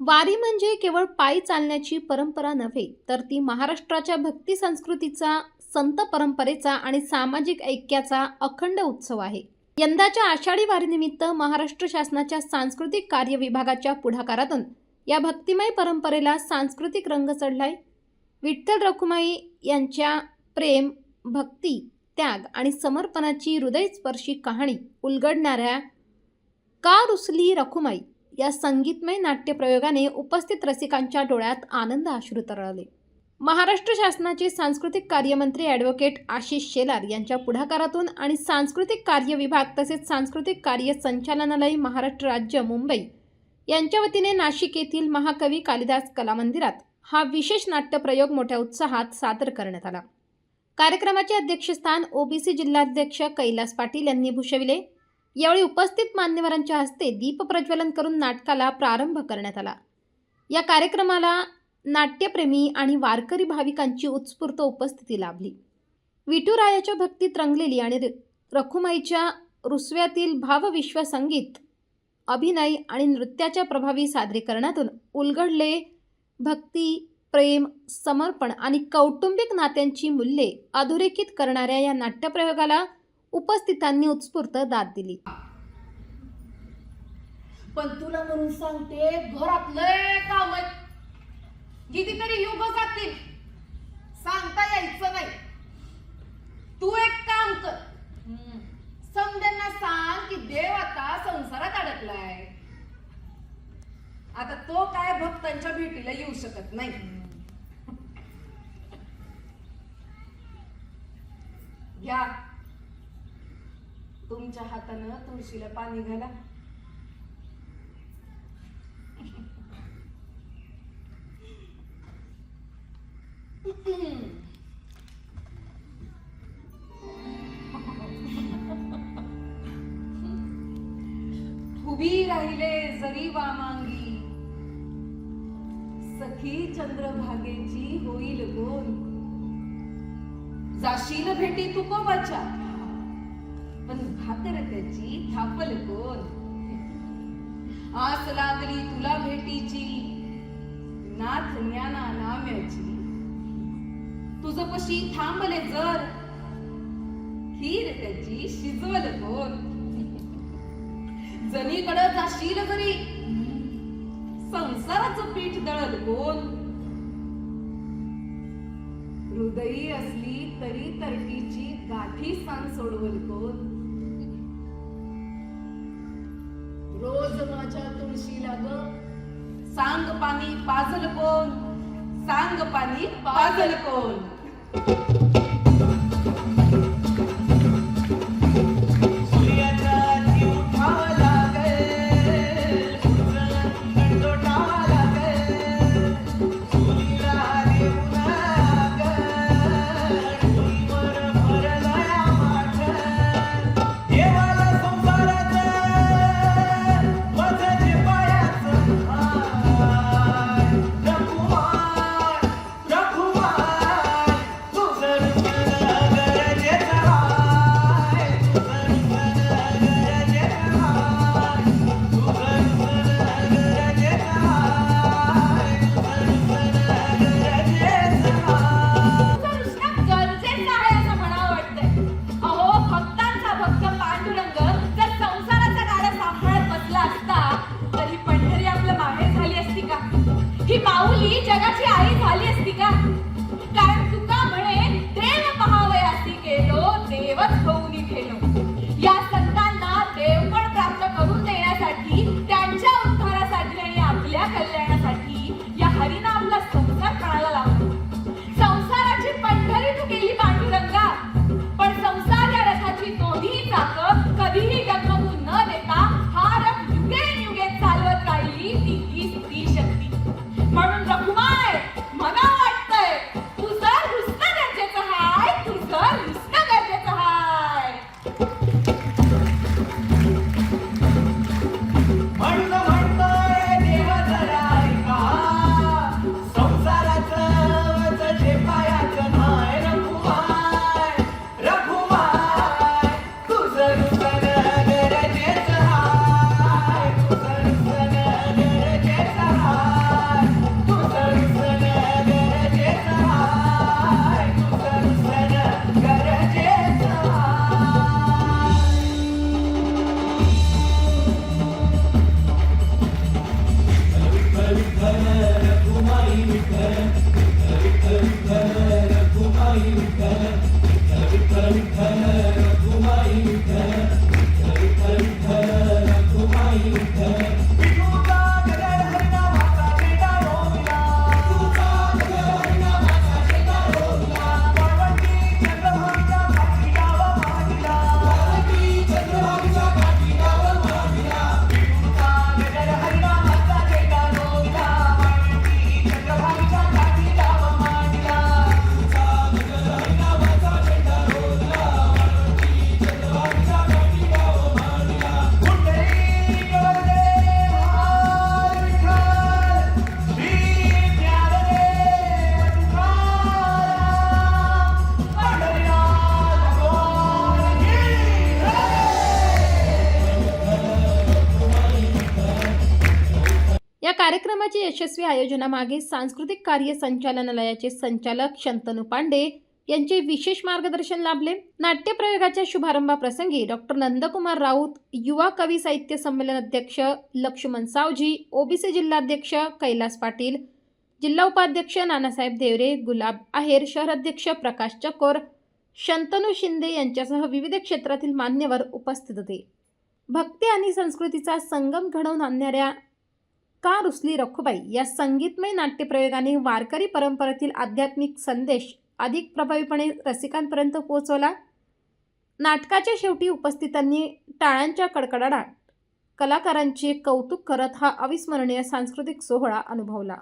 वारी म्हणजे केवळ पायी चालण्याची परंपरा नव्हे, तर ती महाराष्ट्राच्या भक्ती संस्कृतीचा, संत परंपरेचा आणि सामाजिक ऐक्याचा अखंड उत्सव आहे. यंदाच्या आषाढी वारीनिमित्त महाराष्ट्र शासनाच्या सांस्कृतिक कार्य विभागाच्या पुढाकारातून या भक्तिमय परंपरेला सांस्कृतिक रंग चढलाय. विठ्ठल रखुमाई यांच्या प्रेम, भक्ती, त्याग आणि समर्पणाची हृदयस्पर्शी कहाणी उलगडणाऱ्या का रुसली रखुमाई या संगीतमय नाट्यप्रयोगाने उपस्थित रसिकांच्या डोळ्यात आनंद अश्रू तरळले. महाराष्ट्र शासनाचे सांस्कृतिक कार्यमंत्री ॲडव्होकेट आशिष शेलार यांच्या पुढाकारातून आणि सांस्कृतिक कार्य विभाग तसेच सांस्कृतिक कार्य संचालनालय महाराष्ट्र राज्य मुंबई यांच्या वतीने नाशिक येथील महाकवी कालिदास कला मंदिरात हा विशेष नाट्यप्रयोग मोठ्या उत्साहात सादर करण्यात आला. कार्यक्रमाचे अध्यक्षस्थान ओबीसी जिल्हाध्यक्ष कैलास पाटील यांनी भूषविले. यावेळी उपस्थित मान्यवरांच्या हस्ते दीप प्रज्वलन करून नाटकाला प्रारंभ करण्यात आला. या कार्यक्रमाला नाट्यप्रेमी आणि वारकरी भाविकांची उत्स्फूर्त उपस्थिती लाभली. विठुरायाच्या भक्तीत रंगलेली आणि रखुमाईच्या रुसव्यातील भावविश्व संगीत, अभिनय आणि नृत्याच्या प्रभावी सादरीकरणातून उलगडले भक्ती, प्रेम, समर्पण आणि कौटुंबिक नात्यांची मूल्ये अधोरेखित करणाऱ्या या नाट्यप्रयोगाला उपस्थितांनी उत्स्फूर्त दाद दिली. पण तुला म्हणून सांगते, घरातले काम कितीतरी युग जातील, सांगता यायचं नाही. तू एक काम कर, समद्यांना सांग की देव आता संसारात अडकलाय. आता तो काय भक्तांच्या भेटीला येऊ शकत नाही. घ्या, तुमच्या हातानं तुळशीला पाणी घाला. उभी राहिले जरी वामांगी, सखी चंद्रभागेची होईल गोल. जाशील भेटी तुकोबाच्या, पण भाकर त्याची थापल कोण. आस लागली तुला भेटीची, नाथ ज्ञाना नाम्याची. तुझपशी थांबले जर, खीर त्याची शिजवल कोण. जणीकडं जाशील जरी, संसाराचं पीठ दळल कोण. हृदयी असली तरी तरटीची गाठी सांग सोडवल कोण. रोज माझ्या तुळशीला ग, सांग पाणी पाजल कोण. सांग पाणी पाजल कोण. ही माऊली जगाची आई झाली असती का. कारण तुका म्हणे, देव पहावयासी गेलो, देवच होऊन गेलो. या संतांना देवपण प्राप्त करून देण्यासाठी, त्यांच्या उद्धारासाठी आणि आपल्या कल्याणासाठी या हरीनं आपला संसार प्राणाला लावला. संसाराची पंढरी तू केली पांडुरंगा, पण संसार या रथाची दोन्ही चाकं कधीही डगमगू न देता हा रथ युगे युगे चालवत राहिली ती स्त्री शक्ती. म्हणून या कार्यक्रमाच्या यशस्वी आयोजनामागे सांस्कृतिक कार्य संचालनालयाचे संचालक शंतनू पांडे यांचे विशेष मार्गदर्शन लाभले. नाट्यप्रयोगाच्या शुभारंभाप्रसंगी डॉक्टर नंदकुमार राऊत, युवा कवी साहित्य संमेलन अध्यक्ष लक्ष्मण सावजी, ओबीसी जिल्हाध्यक्ष कैलास पाटील, जिल्हा उपाध्यक्ष नानासाहेब देवरे, गुलाब आहेर, शहर अध्यक्ष प्रकाश चकोर, शंतनू शिंदे यांच्यासह विविध क्षेत्रातील मान्यवर उपस्थित होते. भक्ती आणि संस्कृतीचा संगम घडवून आणणाऱ्या का रुसली रखुबाई या संगीतमय नाट्यप्रयोगाने वारकरी परंपरेतील आध्यात्मिक संदेश अधिक प्रभावीपणे रसिकांपर्यंत पोहोचवला. नाटकाच्या शेवटी उपस्थितांनी टाळ्यांच्या कडकडाटात कलाकारांचे कौतुक करत हा अविस्मरणीय सांस्कृतिक सोहळा अनुभवला.